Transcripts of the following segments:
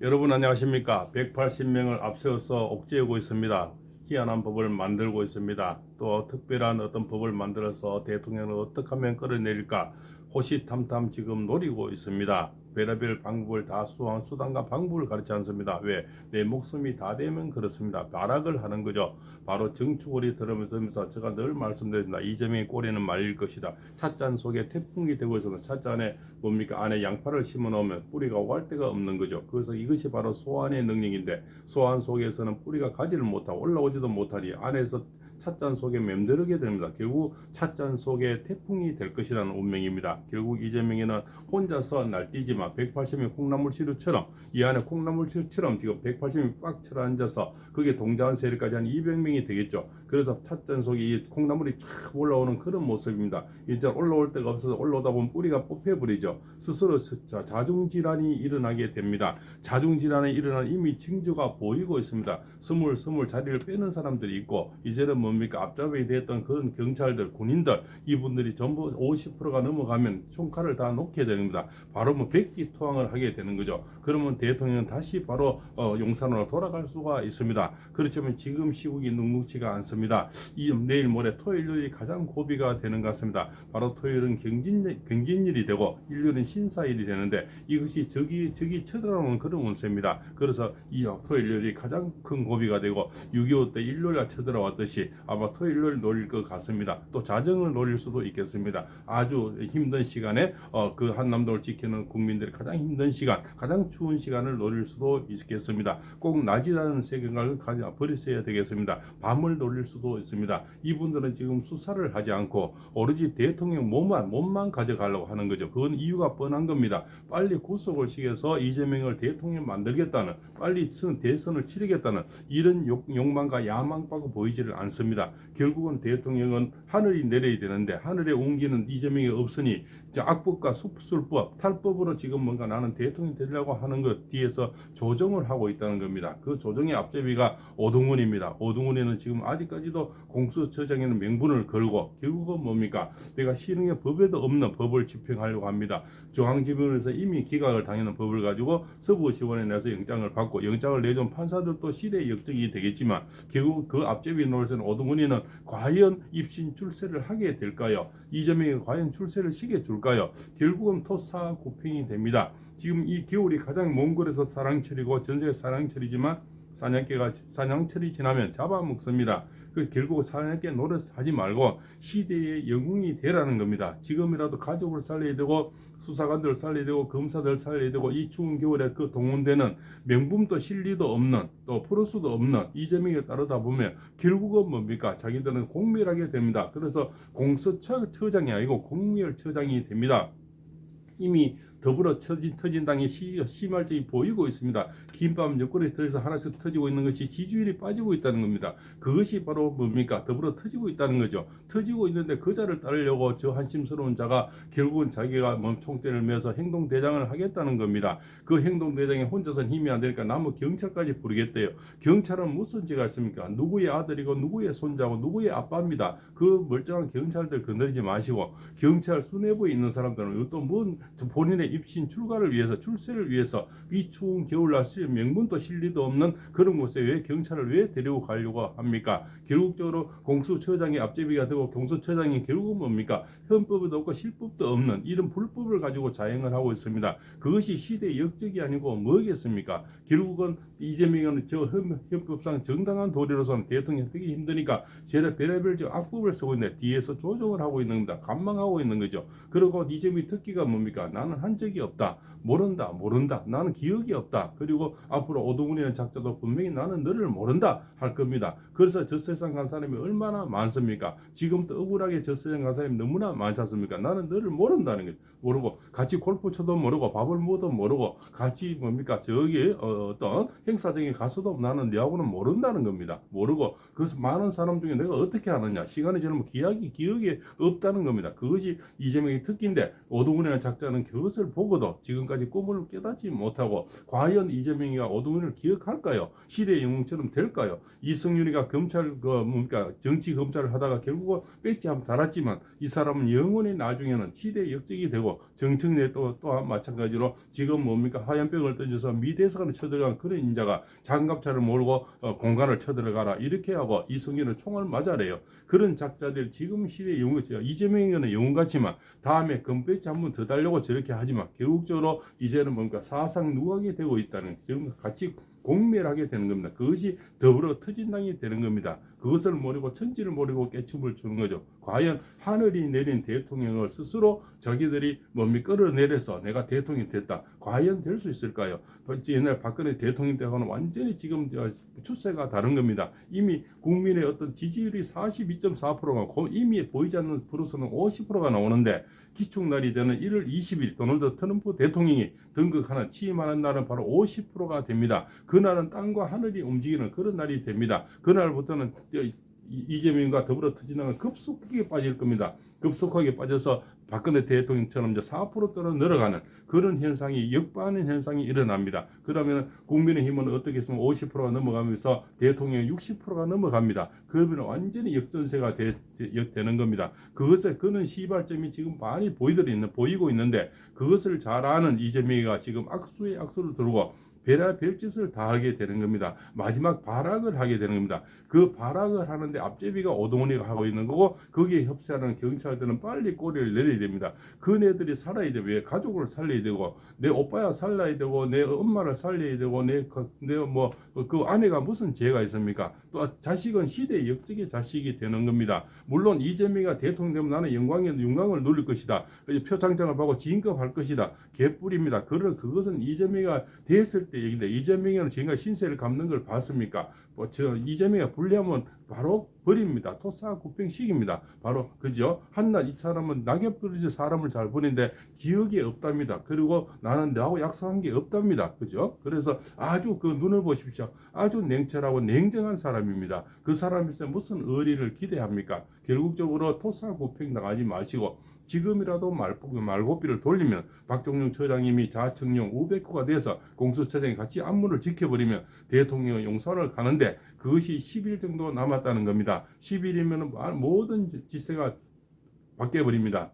여러분 안녕하십니까? 180명을 앞세워서 옥죄고 있습니다. 희한한 법을 만들고 있습니다. 또 특별한 어떤 법을 만들어서 대통령을 어떻게 하면 끌어내릴까 호시탐탐 지금 노리고 있습니다. 별의별 방법을 다 수한 수단과 방법을 가르치 않습니다. 왜? 내 목숨이 다 되면 그렇습니다. 발악을 하는 거죠. 바로 정축월이 들으면서 제가 늘 말씀드립니다. 이재명의 꼬리는 말릴 것이다. 찻잔 속에 태풍이 되고 있어서 찻잔에 뭡니까? 안에 양파를 심어 놓으면 뿌리가 오갈 데가 없는 거죠. 그래서 이것이 바로 소환의 능력인데 소환 속에서는 뿌리가 가지를 못하고 올라오지도 못하니 안에서 찻잔 속에 맴들게 됩니다. 결국 찻잔 속에 태풍이 될 것이라는 운명입니다. 결국 이재명이는 혼자서 날뛰지만 180명 콩나물 시루처럼 이 안에 콩나물 시루처럼 지금 180명이 꽉 틀어 앉아서 그게 동자한 세력까지 한 200명이 되겠죠. 그래서 찻잔 속에 이 콩나물이 쫙 올라오는 그런 모습입니다. 이제 올라올 데가 없어서 올라오다 보면 뿌리가 뽑혀버리죠. 스스로 자중질환이 일어나게 됩니다. 자중질환이 일어나는 이미 징조가 보이고 있습니다. 스물 자리를 빼는 사람들이 있고 이제는 뭡니까? 앞잡이 됐던 그런 경찰들, 군인들 이분들이 전부 50%가 넘어가면 총칼을 다 놓게 됩니다. 바로 뭐 백기투항을 하게 되는 거죠. 그러면 대통령은 다시 바로 용산으로 돌아갈 수가 있습니다. 그렇지만 지금 시국이 눅눅지가 않습니다. 내일 모레 토요일이 가장 고비가 되는 것 같습니다. 바로 토요일은 경진일이 되고 일요일은 신사일이 되는데 이것이 적이 쳐들어오는 그런 운세입니다. 그래서 이 토요일이 가장 큰 고비가 되고 6.25 때 일요일에 쳐들어왔듯이 아마 토요일을 노릴 것 같습니다. 또 자정을 노릴 수도 있겠습니다. 아주 힘든 시간에 그 한남도를 지키는 국민들이 가장 힘든 시간, 가장 추운 시간을 노릴 수도 있겠습니다. 꼭 낮이라는 세계관을 버리셔야 되겠습니다. 밤을 노릴 수도 있습니다. 이분들은 지금 수사를 하지 않고 오로지 대통령 몸만 가져가려고 하는 거죠. 그건 이유가 뻔한 겁니다. 빨리 구속을 시켜서 이재명을 대통령 만들겠다는, 빨리 대선을 치르겠다는 이런 욕망과 야망밖에 보이지를 않습니다. 결국은 대통령은 하늘이 내려야 되는데 하늘에 옮기는 이재명이 없으니 악법과 술법, 탈법으로 지금 뭔가 나는 대통령 되려고 하는 것 뒤에서 조정을 하고 있다는 겁니다. 그 조정의 앞제비가 오동훈입니다. 오동훈이는 지금 아직까지도 공수처장에는 명분을 걸고 결국은 뭡니까? 내가 시행의 법에도 없는 법을 집행하려고 합니다. 중앙지법에서 이미 기각을 당하는 법을 가지고 서부지원에 내서 영장을 받고 영장을 내준 판사들도 시대의 역적이 되겠지만 결국 그 앞제비 노릇은 오동훈이는 과연 입신 출세를 하게 될까요? 이재명이 과연 출세를 시켜줄까요? 결국은 토사구팽이 됩니다. 지금 이 겨울이 가장 몽골에서 사랑철이고 전세계 사랑철이지만 사냥철이 지나면 잡아먹습니다. 그 결국 사냥개 노릇하지 말고 시대의 영웅이 되라는 겁니다. 지금이라도 가족을 살려야 되고 수사관들 살려야 되고 검사들 살려야 되고 이 추운 겨울에 그 동원되는 명분도 실리도 없는 또 프로수도 없는 이재명에 따르다 보면 결국은 뭡니까? 자기들은 공멸하게 됩니다. 그래서 공수처장이 아니고 공멸처장이 됩니다. 이미 더불어 터진당의 심할증이 보이고 있습니다. 김밥 옆구리에 들어서 하나씩 터지고 있는 것이 지지율이 빠지고 있다는 겁니다. 그것이 바로 뭡니까? 더불어 터지고 있다는 거죠. 터지고 있는데 그 자를 따르려고 저 한심스러운 자가 결국은 자기가 총대를 메서 행동대장을 하겠다는 겁니다. 그 행동대장이 혼자서는 힘이 안 되니까 남의 경찰까지 부르겠대요. 경찰은 무슨 죄가 있습니까? 누구의 아들이고 누구의 손자고 누구의 아빠입니다. 그 멀쩡한 경찰들 건드리지 마시고 경찰 수뇌부에 있는 사람들은 또 뭔 본인의 입신 출가를 위해서 출세를 위해서 이 추운 겨울날 명분도 실리도 없는 그런 곳에 왜 경찰을 왜 데리고 가려고 합니까? 결국적으로 공수처장이 앞제비가 되고 공수처장이 결국은 뭡니까? 헌법도 없고 실법도 없는 이런 불법을 가지고 자행을 하고 있습니다. 그것이 시대의 역적이 아니고 뭐겠습니까? 결국은 이재명은 저 헌법상 정당한 도리로서는 대통령 되기 힘드니까 별의별 악법을 쓰고 있는데 뒤에서 조정을 하고 있는 겁니다. 감망하고 있는 거죠. 그리고 이재명의 특기가 뭡니까? 나는 한 적이 없다. 모른다. 나는 기억이 없다. 그리고 앞으로 오동훈이라는 작자도 분명히 나는 너를 모른다 할 겁니다. 그래서 저 세상 간 사람이 얼마나 많습니까? 지금도 억울하게 저 세상 간 사람이 너무나 많지 않습니까? 나는 너를 모른다는 거죠. 모르고 같이 골프 쳐도 모르고 밥을 먹어도 모르고 같이 뭡니까? 저기 어떤 행사장에 가서도 나는 너하고는 모른다는 겁니다. 모르고 그래서 많은 사람 중에 내가 어떻게 하느냐? 시간이 지나면 기억이 없다는 겁니다. 그것이 이재명의 특기인데 오동훈이라는 작자는 그것을 보고도 지금까지 때까지 꿈을 깨닫지 못하고 과연 이재명이가 오동훈을 기억할까요? 시대의 영웅처럼 될까요? 이승윤이가 검찰 뭡니까 정치 검찰을 하다가 결국은 배지 한번 달았지만 이 사람은 영원히 나중에는 시대의 역적이 되고 정청래 또한 마찬가지로 지금 뭡니까 하얀병을 던져서 미대사관을 쳐들어간 그런 인자가 장갑차를 몰고 공간을 쳐들어가라 이렇게 하고 이승윤은 총을 맞아래요. 그런 작자들 지금 시대의 영웅이죠. 이재명이는 영웅 같지만 다음에 금배지 한 번 더 달려고 저렇게 하지만 결국적으로 이제는 뭔가 사상 누각이 되고 있다는 지금 같이 공멸하게 되는 겁니다. 그것이 더불어 터진당이 되는 겁니다. 그것을 모르고 천지를 모르고 깨춤을 추는 거죠. 과연 하늘이 내린 대통령을 스스로 자기들이 끌어내려서 내가 대통령이 됐다. 과연 될 수 있을까요? 옛날 박근혜 대통령 때하고는 완전히 지금 추세가 다른 겁니다. 이미 국민의 어떤 지지율이 42.4%가 이미 보이지 않는 프로서는 50%가 나오는데 기축날이 되는 1월 20일 도널드 트럼프 대통령이 등극하는 취임하는 날은 바로 50%가 됩니다. 그날은 땅과 하늘이 움직이는 그런 날이 됩니다. 그날부터는 이재명과 더불어 터지는 급속하게 빠질 겁니다. 급속하게 빠져서 박근혜 대통령처럼 이제 4%대로 늘어가는 그런 현상이 역반의 현상이 일어납니다. 그러면 국민의힘은 어떻게 했으면 50%가 넘어가면서 대통령 60%가 넘어갑니다. 그러면 완전히 역전세가 되는 겁니다. 그것에 그는 시발점이 지금 많이 보이고 있는데 그것을 잘 아는 이재명이가 지금 악수에 악수를 두르고 별짓을 다 하게 되는 겁니다. 마지막 발악을 하게 되는 겁니다. 그 발악을 하는데 앞제비가 오동훈이가 하고 있는 거고 거기에 협세하는 경찰들은 빨리 꼬리를 내려야 됩니다. 그네들이 살아야 되고 왜 가족을 살려야 되고 내 오빠야 살려야 되고 내 엄마를 살려야 되고 그 아내가 무슨 죄가 있습니까? 또 자식은 시대의 역적의 자식이 되는 겁니다. 물론 이재명이가 대통령 되면 나는 영광을 누릴 것이다. 표창장을 받고 진급할 것이다. 개뿔입니다. 그것은 이재명이가 됐을 때 얘기인데 이재명이는 지금까지 신세를 갚는 걸 봤습니까? 이재명이가 불리하면 바로 버립니다. 토사구팽식입니다. 바로 그죠? 한낱 이 사람은 낙엽 그릇이 사람을 잘 보는데 기억이 없답니다. 그리고 나는 너하고 약속한 게 없답니다. 그죠? 그래서 아주 그 눈을 보십시오. 아주 냉철하고 냉정한 사람입니다. 그 사람에서 무슨 의리를 기대합니까? 결국적으로 토사구팽 나가지 마시고 지금이라도 말고삐를 돌리면 박종용 처장님이 자청용 우백호가 돼서 공수처장이 같이 안무를 지켜버리면 대통령 용서를 가는데 그것이 10일 정도 남았다는 겁니다. 10일이면 모든 지세가 바뀌어버립니다.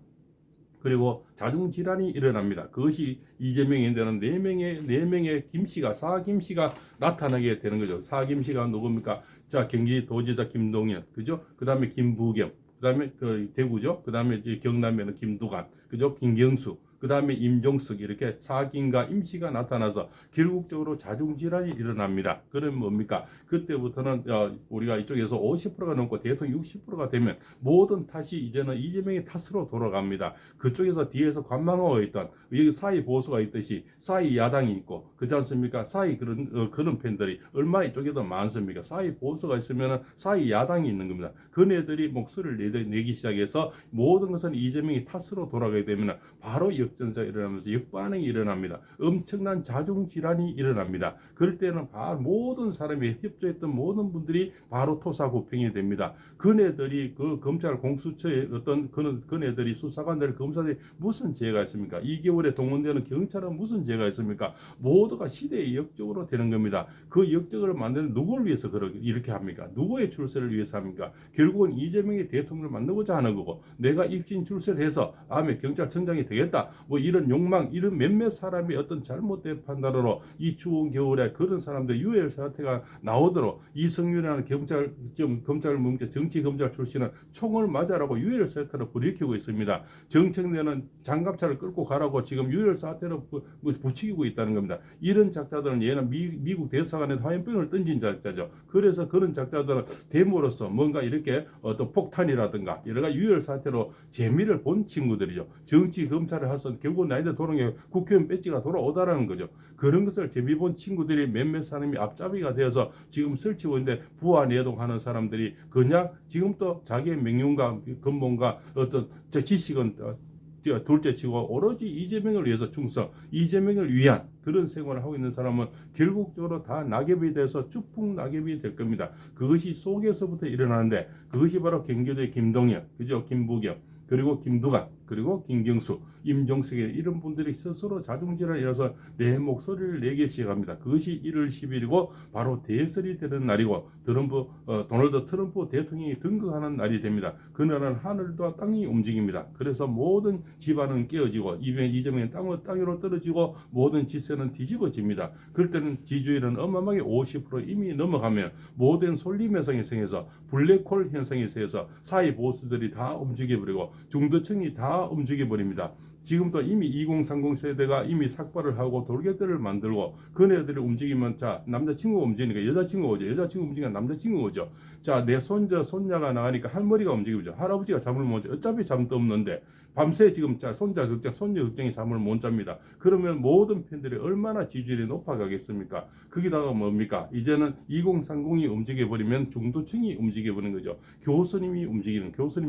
그리고 자중질환이 일어납니다. 그것이 이재명이 되는 4명의 김씨가 사김씨가 나타나게 되는 거죠. 사김씨가 누굽니까? 자, 경기도지사 김동연, 그죠? 그 다음에 김부겸, 그 다음에 대구죠. 그 다음에 경남에는 김두관, 그죠? 김경수, 그 다음에 임종석 이렇게 사김과 임씨가 나타나서 결국적으로 자중질환이 일어납니다. 그러면 뭡니까? 그때부터는 우리가 이쪽에서 50%가 넘고 대통령 60%가 되면 모든 탓이 이제는 이재명의 탓으로 돌아갑니다. 그쪽에서 뒤에서 관망하고 있던 여기 사이 보수가 있듯이 사이 야당이 있고 그렇지 않습니까? 사이 그런 팬들이 얼마 이쪽에도 많습니까? 사이 보수가 있으면 사이 야당이 있는 겁니다. 그네들이 목소리를 내기 시작해서 모든 것은 이재명의 탓으로 돌아가게 되면 바로 역전세가 일어나면서 역반응이 일어납니다. 엄청난 자중질환이 일어납니다. 그럴 때는 모든 사람이 협조했던 모든 분들이 바로 토사구팽이 됩니다. 그네들이 그 검찰 공수처의 어떤 그네들이 수사관들 검사들이 무슨 죄가 있습니까? 2개월에 동원되는 경찰은 무슨 죄가 있습니까? 모두가 시대의 역적으로 되는 겁니다. 그 역적을 만드는 누구를 위해서 이렇게 합니까? 누구의 출세를 위해서 합니까? 결국은 이재명이 대통령을 만들고자 하는 거고 내가 입신 출세를 해서 다음에 경찰청장이 되겠다. 이런 욕망, 이런 몇몇 사람이 어떤 잘못된 판단으로 이 추운 겨울에 그런 사람들 유혈 사태가 나오도록 이승윤이라는 정치 검찰 출신은 총을 맞아라고 유혈 사태를 불일으키고 있습니다. 정청래는 장갑차를 끌고 가라고 지금 유혈 사태를 부추기고 있다는 겁니다. 이런 작자들은 얘는 미국 대사관에 화염병을 던진 작자죠. 그래서 그런 작자들은 데모로서 뭔가 이렇게 어떤 폭탄이라든가 여러 가지 유혈 사태로 재미를 본 친구들이죠. 정치 검찰을 해서 결국 나이들 돌아오는 게 국회의원 배지가 돌아오다라는 거죠. 그런 것을 재미 본 친구들이 몇몇 사람이 앞잡이가 되어서 지금 설치고 있는데 부하 내동하는 사람들이 그냥 지금 또 자기의 명령과 근본과 어떤 지식은 둘째치고 오로지 이재명을 위해서 충성, 이재명을 위한 그런 생활을 하고 있는 사람은 결국적으로 다 낙엽이 돼서 추풍 낙엽이 될 겁니다. 그것이 속에서부터 일어나는데 그것이 바로 경기도의 김동연, 그죠? 김부겸, 그리고 김두관, 그리고 김경수, 임종석에 이런 분들이 스스로 자중질환을 이어서 내 목소리를 내기 시작합니다. 그것이 1월 10일이고 바로 대선이 되는 날이고 도널드 트럼프 대통령이 등극하는 날이 됩니다. 그날은 하늘과 땅이 움직입니다. 그래서 모든 집안은 깨어지고 이재명은 땅 위로 떨어지고 모든 지세는 뒤집어집니다. 그럴 때는 지지율은 어마어마하게 50% 이미 넘어가면 모든 솔림 현상이 생겨서 블랙홀 현상이 생겨서 사회 보수들이 다 움직여버리고 중도층이 다 움직여버립니다. 지금도 이미 2030 세대가 이미 삭발을 하고 돌격들을 만들고 그네들이 움직이면 자 남자친구가 움직이니까 여자친구가 오죠. 여자친구 움직이니까 남자친구가 오죠. 자 내 손자가 나가니까 할머니가 움직이죠. 할아버지가 잠을 못 자. 어차피 잠도 없는데 밤새 지금 자 손자 걱정, 손녀 걱정이 잠을 못 잡니다. 그러면 모든 팬들이 얼마나 지지율이 높아가겠습니까? 거기다가 뭡니까? 이제는 2030이 움직여버리면 중도층이 움직여버리는 거죠. 교수님이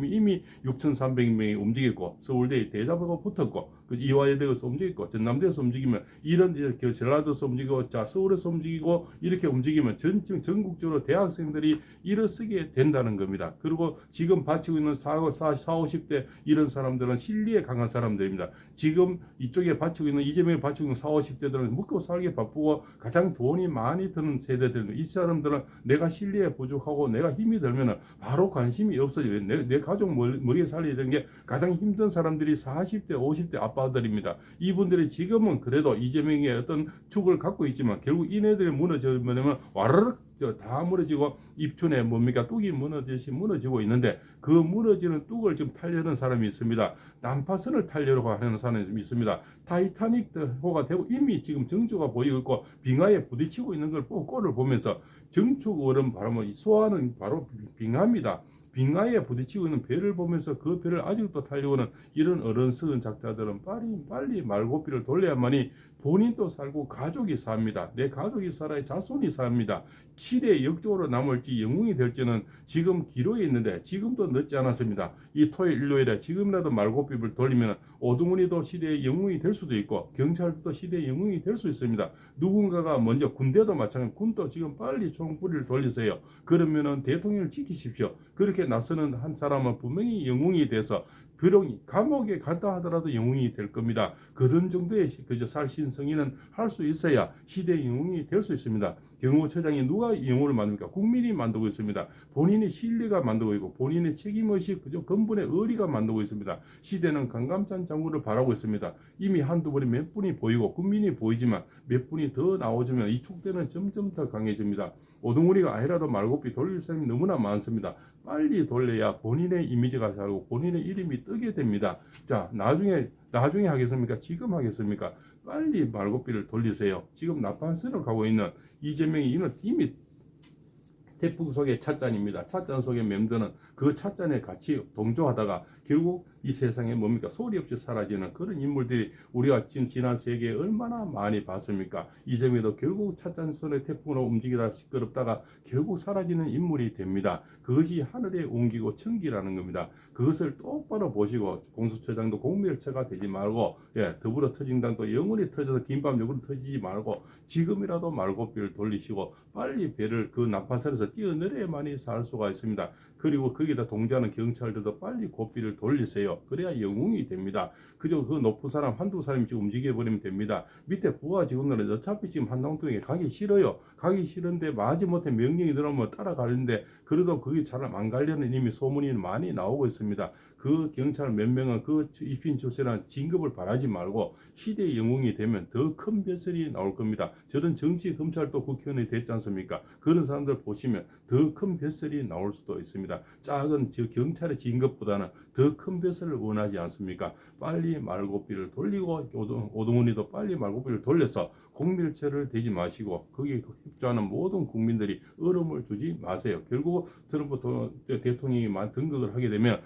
이미 6,300명이 움직였고 서울대 대잡하고 붙었고 이화여대에서 움직였고 전남대에서 움직이면 이런 전라도에서 움직이고 자 서울에서 움직이고 이렇게 움직이면 전국적으로 대학생들이 일어서게 된다는 겁니다. 그리고 지금 바치고 있는 50대 이런 사람들은 실리에 강한 사람들입니다. 지금 이쪽에 바치고 있는 이재명이 바치고 있는 50대들은 먹고 살기 바쁘고 가장 돈이 많이 드는 세대들입니다. 이 사람들은 내가 실리에 부족하고 내가 힘이 들면 바로 관심이 없어져요. 내 가족 머리에 살려야 되는 게 가장 힘든 사람들이 40대 50대 아빠들입니다. 이분들이 지금은 그래도 이재명의 어떤 축을 갖고 있지만 결국 이네들이 무너지면 와르륵 다 무너지고 입춘에 뭡니까 뚝이 무너지고 있는데 그 무너지는 뚝을 지금 타려는 사람이 있습니다. 난파선을 타려고 하는 사람이 있습니다. 타이타닉호가 되고 이미 지금 정조가 보이고 있고 빙하에 부딪히고 있는 꼴을 보면서 정축 얼음 바로 소화는 바로 빙하입니다. 빙하에 부딪히고 있는 배를 보면서 그 배를 아직도 타려고는 이런 어른스러운 작자들은 빨리 말고비를 돌려야만이 본인도 살고 가족이 삽니다. 내 가족이 살아야 자손이 삽니다. 시대의 역적으로 남을지 영웅이 될지는 지금 기로에 있는데 지금도 늦지 않았습니다. 이 토요일 일요일에 지금이라도 말고비를 돌리면 오동훈이도 시대의 영웅이 될 수도 있고 경찰도 시대의 영웅이 될 수 있습니다. 누군가가 먼저 군대도 마찬가지 군도 지금 빨리 총부리를 돌리세요. 그러면은 대통령을 지키십시오. 그렇게 나서는 한 사람은 분명히 영웅이 돼서 비록 감옥에 갔다 하더라도 영웅이 될 겁니다. 그런 정도의 살신성의는 할 수 있어야 시대의 영웅이 될 수 있습니다. 경호처장이 누가 영웅을 만듭니까? 국민이 만들고 있습니다. 본인의 신뢰가 만들고 있고 본인의 책임의식 그저 근본의 의리가 만들고 있습니다. 시대는 강감찬 장군을 바라고 있습니다. 이미 한두 번이 몇 분이 보이고 국민이 보이지만 몇 분이 더 나오지만 이 촉대는 점점 더 강해집니다. 오동훈이가 아니라도 말고비 돌릴 사람이 너무나 많습니다. 빨리 돌려야 본인의 이미지가 살고 본인의 이름이 뜨게 됩니다. 자, 나중에 하겠습니까? 지금 하겠습니까? 빨리 말고비를 돌리세요. 지금 나판선을 가고 있는 이재명이 이미 태풍 속의 찻잔입니다. 찻잔 속에 맴드는 그 찻잔에 같이 동조하다가 결국 이 세상에 뭡니까? 소리 없이 사라지는 그런 인물들이 우리가 지난 세계에 얼마나 많이 봤습니까? 이재명도 결국 찻잔 손의 태풍으로 움직이다 시끄럽다가 결국 사라지는 인물이 됩니다. 그것이 하늘에 옮기고 천기라는 겁니다. 그것을 똑바로 보시고 공수처장도 공멸처가 되지 말고 더불어터진당도 영원히 터져서 긴밤 영원히 터지지 말고 지금이라도 말고비를 돌리시고 빨리 배를 그 난파선에서 뛰어내려야만이 살 수가 있습니다. 그리고 거기다 동조하는 경찰들도 빨리 고삐를 돌리세요. 그래야 영웅이 됩니다. 그저 그 높은 사람 한두 사람이 지금 움직여버리면 됩니다. 밑에 부하 직원들은 어차피 지금 한동통에 가기 싫어요. 가기 싫은데 마지못해 명령이 들어오면 따라가는데 그래도 그게 잘 안 가려는 이미 소문이 많이 나오고 있습니다. 그 경찰 몇 명은 그 입신 출세나 진급을 바라지 말고 시대의 영웅이 되면 더 큰 벼슬이 나올 겁니다. 저런 정치 검찰도 국회의원이 됐지 않습니까? 그런 사람들 보시면 더 큰 벼슬이 나올 수도 있습니다. 작은 경찰의 진급보다는 더 큰 벼슬을 원하지 않습니까? 빨리 말고비를 돌리고 오동훈이도 빨리 말고비를 돌려서 공밀체를 대지 마시고 거기에 협조하는 모든 국민들이 얼음을 주지 마세요. 결국 트럼프 대통령이 등극을 하게 되면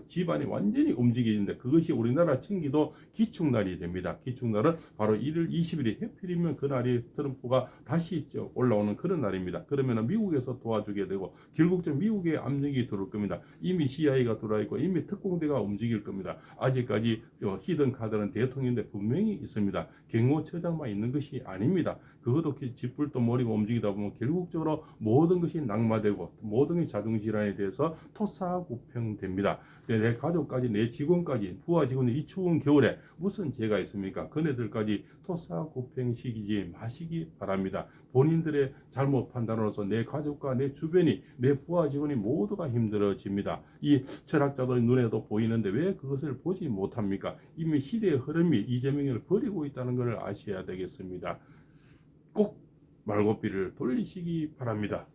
집안이 완전히 움직이는데 그것이 우리나라 청기도 기축날이 됩니다. 기축날은 바로 1월 20일이 해필이면 그날이 트럼프가 다시 올라오는 그런 날입니다. 그러면 미국에서 도와주게 되고 결국 미국의 압력이 들어올 겁니다. 이미 CIA가 들어와 있고 이미 특공대가 움직일 겁니다. 아직까지 히든 카드는 대통령인데 분명히 있습니다. 경호처장만 있는 것이 아닙니다. 그것도 짓불도 머리가 움직이다 보면 결국적으로 모든 것이 낙마되고 모든 게 자중질환에 대해서 토사구팽됩니다. 내 가족까지 내 직원까지 부하 직원이 이 추운 겨울에 무슨 죄가 있습니까? 그네들까지 토사구팽시키지 마시기 바랍니다. 본인들의 잘못 판단으로서 내 가족과 내 주변이 내 부하 직원이 모두가 힘들어집니다. 이 철학자들 눈에도 보이는데 왜 그것을 보지 못합니까? 이미 시대의 흐름이 이재명을 버리고 있다는 것을 아셔야 되겠습니다. 꼭 말고삐를 돌리시기 바랍니다.